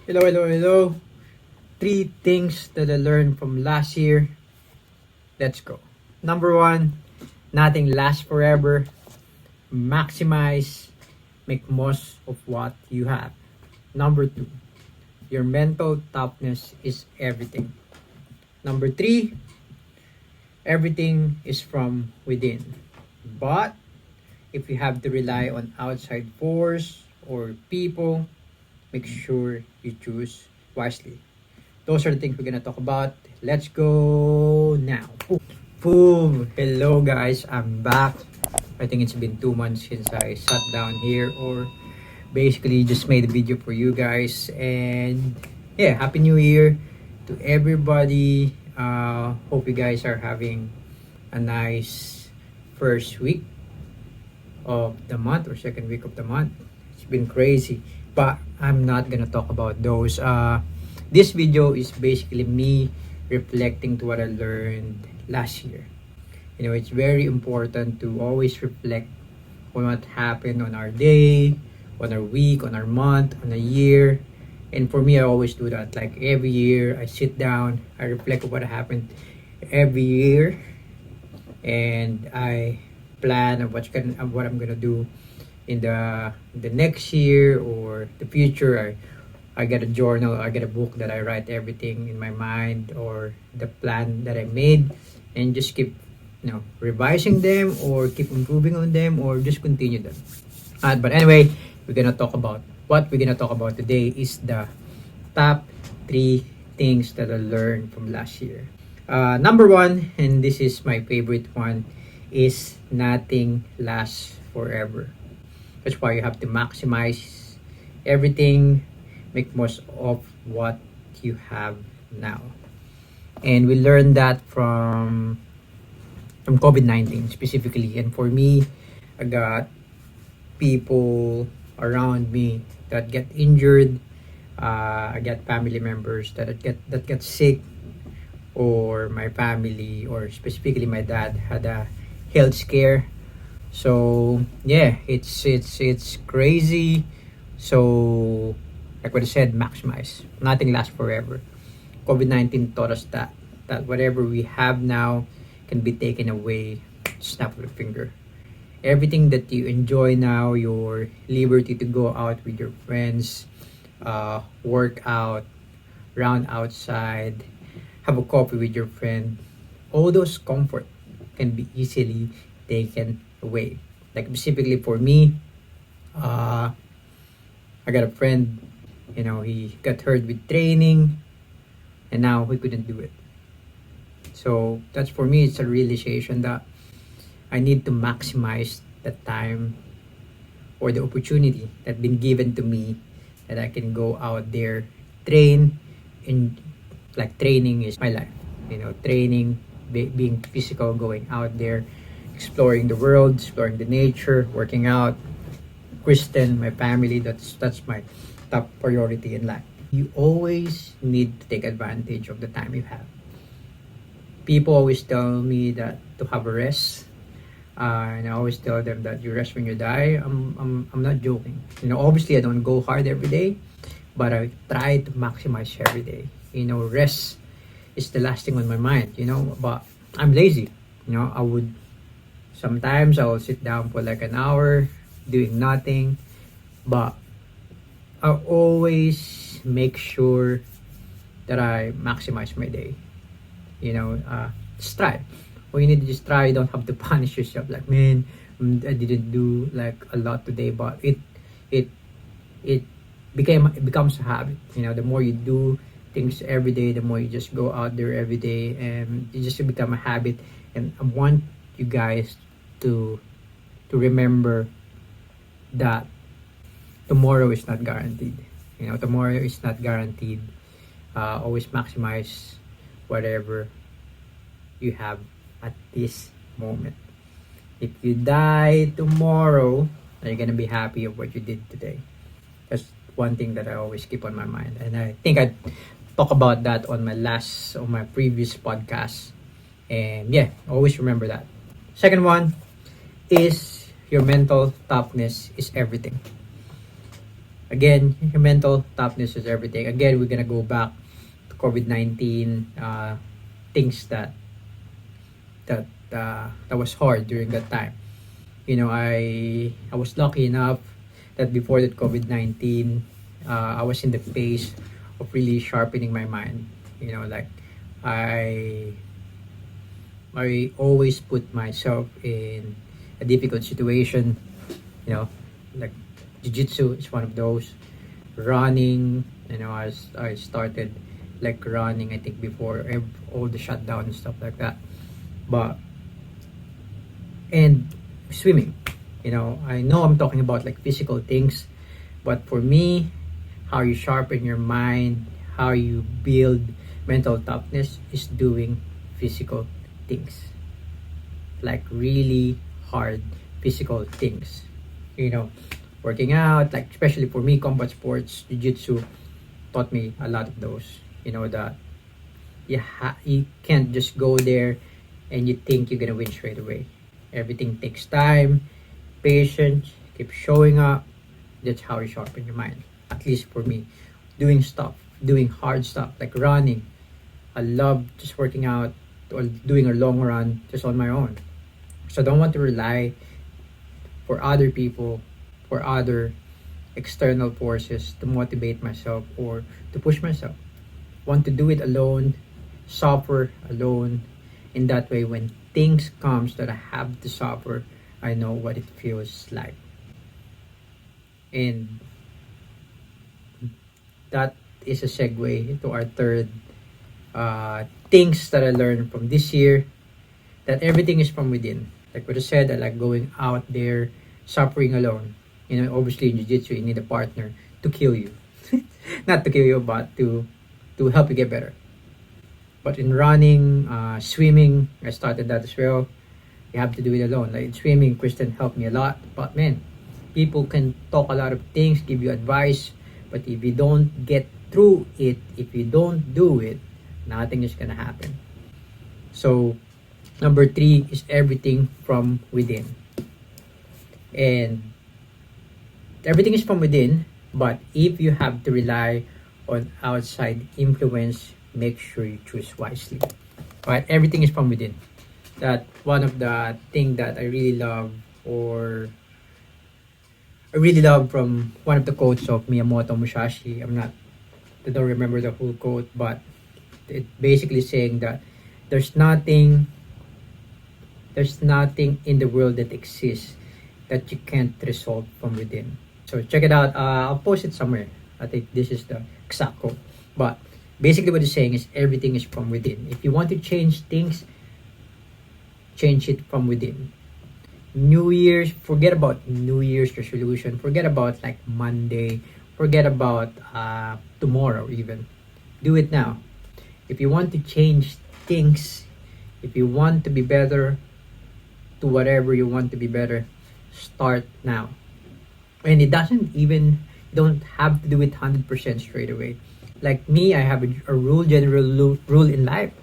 Hello. Three things that I learned from last year. Let's go. Number one, nothing lasts forever. Maximize, make most of what you have. Number two, your mental toughness is everything. Number three, everything is from within. But if you have to rely on outside force or people, make sure you choose wisely. Those are the things we're gonna talk about. Let's go now. Boom. Hello guys, I'm back. I think it's been 2 months since I sat down here or basically just made a video for you guys. And yeah, happy new year to everybody. Hope you guys are having a nice first week of the month or second week of the month. It's been crazy, but I'm not gonna talk about those. This video is basically me reflecting to what I learned last year. You know, it's very important to always reflect on what happened on our day, on our week, on our month, on a year. And for me, I always do that. Like every year, I sit down, I reflect on what happened every year, and I plan of what I'm gonna do in the next year or the future. I get a journal, I get a book that I write everything in my mind or the plan that I made, and just keep revising them or keep improving on them or just continue them. But anyway, what we're gonna talk about today is the top three things that I learned from last year. Number one, and this is my favorite one, is nothing lasts forever. That's why you have to maximize everything, make most of what you have now. And we learned that from COVID-19 specifically. And for me, I got people around me that get injured. I got family members that get sick, or my family, or specifically my dad had a health scare. So yeah, it's crazy. So like what I said, maximize. Nothing lasts forever. COVID-19 taught us that whatever we have now can be taken away, snap of a finger. Everything that you enjoy now, your liberty to go out with your friends, work out, run outside, have a coffee with your friend, all those comfort can be easily taken away. Like specifically for me, I got a friend, he got hurt with training and now he couldn't do it. So that's, for me, it's a realization that I need to maximize the time or the opportunity that been given to me, that I can go out there, train. In like training is my life. Training, being physical, going out there, exploring the world, exploring the nature, working out. Kristen, my family, that's my top priority in life. You always need to take advantage of the time you have. People always tell me that to have a rest, and I always tell them that you rest when you die. I'm not joking. Obviously I don't go hard every day, but I try to maximize every day. Rest is the last thing on my mind. But I'm lazy. Sometimes I will sit down for like an hour doing nothing, but I always make sure that I maximize my day. Just try. All you need to just try. You don't have to punish yourself like, man, I didn't do like a lot today, but it becomes a habit. The more you do things every day, the more you just go out there every day, and it just become a habit. And I want you guys to remember that tomorrow is not guaranteed. Tomorrow is not guaranteed. Always maximize whatever you have at this moment. If you die tomorrow, are you gonna be happy of what you did today? That's one thing that I always keep on my mind, and I think I talk about that on my previous podcast. And yeah, always remember that. Second one is your mental toughness is everything. Again, your mental toughness is everything. Again, we're gonna go back to COVID-19, things that was hard during that time. I was lucky enough that before that COVID-19, I was in the phase of really sharpening my mind. Like I I always put myself in a difficult situation. You know, like jiu-jitsu is one of those. Running, I started like running, I think, before all the shutdown and stuff like that. But and swimming, I know I'm talking about like physical things, but for me, how you sharpen your mind, how you build mental toughness is doing physical things, like really hard physical things. you know Working out, like especially for me, combat sports, jiu-jitsu taught me a lot of those. That you can't just go there and you think you're gonna win straight away. Everything takes time, patience, keep showing up. That's how you sharpen your mind. At least for me, doing hard stuff like running. I love just working out or doing a long run just on my own. So I don't want to rely for other people, for other external forces to motivate myself or to push myself. Want to do it alone, suffer alone. In that way, when things comes that I have to suffer, I know what it feels like. And that is a segue to our third things that I learned from this year, that everything is from within. Like what I said, I like going out there, suffering alone. Obviously in jiu-jitsu, you need a partner to kill you. Not to kill you, but to help you get better. But in running, swimming, I started that as well. You have to do it alone. Like in swimming, Kristen helped me a lot. But man, people can talk a lot of things, give you advice, but if you don't get through it, if you don't do it, nothing is gonna happen. So number 3 is everything from within. And everything is from within, but if you have to rely on outside influence, make sure you choose wisely. Right? Everything is from within. That one of the thing that I really love, or I really love from one of the quotes of Miyamoto Musashi. I don't remember the whole quote, but it basically saying that there's nothing in the world that exists that you can't resolve from within. So check it out. I'll post it somewhere. I think this is the exact quote. But basically what it's saying is everything is from within. If you want to change things, change it from within. New Year's, forget about New Year's resolution. Forget about like Monday. Forget about tomorrow even. Do it now. If you want to change things, if you want to be better to whatever you want to be better, start now. And it don't have to do it 100% straight away. Like me, I have a general rule in life.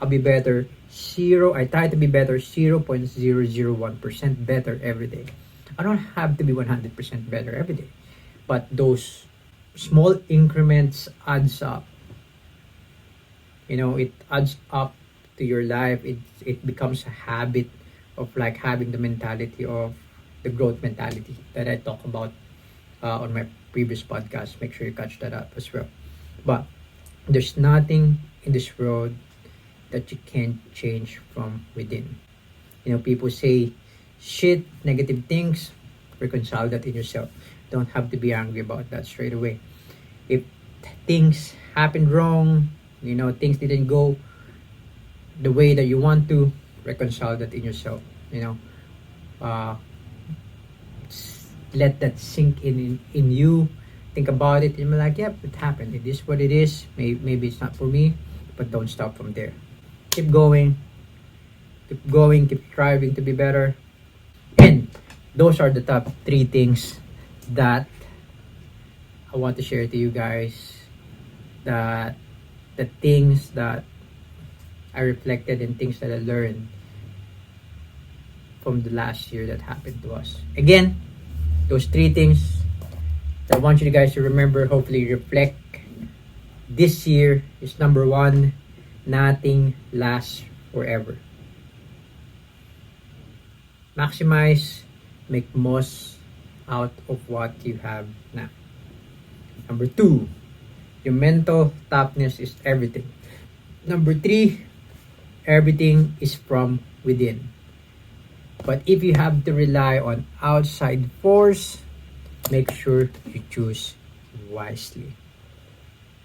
I'll be better I try to be better 0.001% better every day. I don't have to be 100% better every day, but those small increments adds up. It adds up to your life. It becomes a habit of like having the mentality of the growth mentality that I talk about on my previous podcast. Make sure you catch that up as well. But there's nothing in this world that you can't change from within. People say shit, negative things, reconcile that in yourself. Don't have to be angry about that straight away. If things happened wrong, things didn't go the way that you want to, reconcile that in yourself. Let that sink in you. Think about it and be like, yep, it happened. It is what it is. Maybe it's not for me, but don't stop from there. Keep going, keep striving to be better. And those are the top 3 things that I want to share to you guys. That the things that I reflected and things that I learned from the last year that happened to us. Again, those 3 things: I want you guys to remember, hopefully reflect. This year is number one, nothing lasts forever. Maximize, make most out of what you have now. Number two, your mental toughness is everything. Number three, everything is from within. But if you have to rely on outside force, make sure you choose wisely.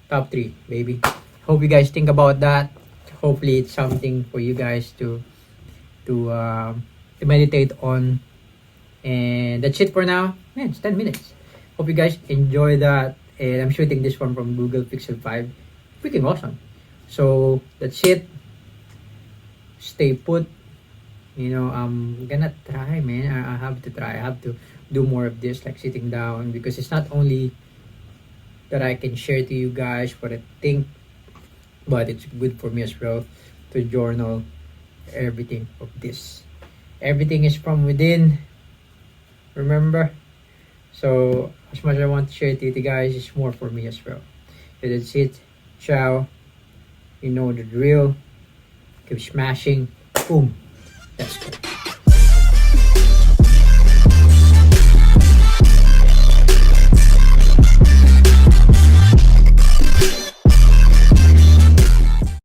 Top three, baby. Hope you guys think about that. Hopefully, it's something for you guys to meditate on. And that's it for now. Man, it's 10 minutes. Hope you guys enjoy that. And I'm shooting this one from Google Pixel 5. Freaking awesome. So that's it. Stay put. You know, I'm gonna try, man. I have to try. I have to do more of this, like sitting down, because it's not only that I can share to you guys what I think, but it's good for me as well to journal everything of this. Everything is from within. Remember? So as much as I want to share it to you guys, it's more for me as well. So that's it. Ciao. You know the drill. Keep smashing. Boom. That's good.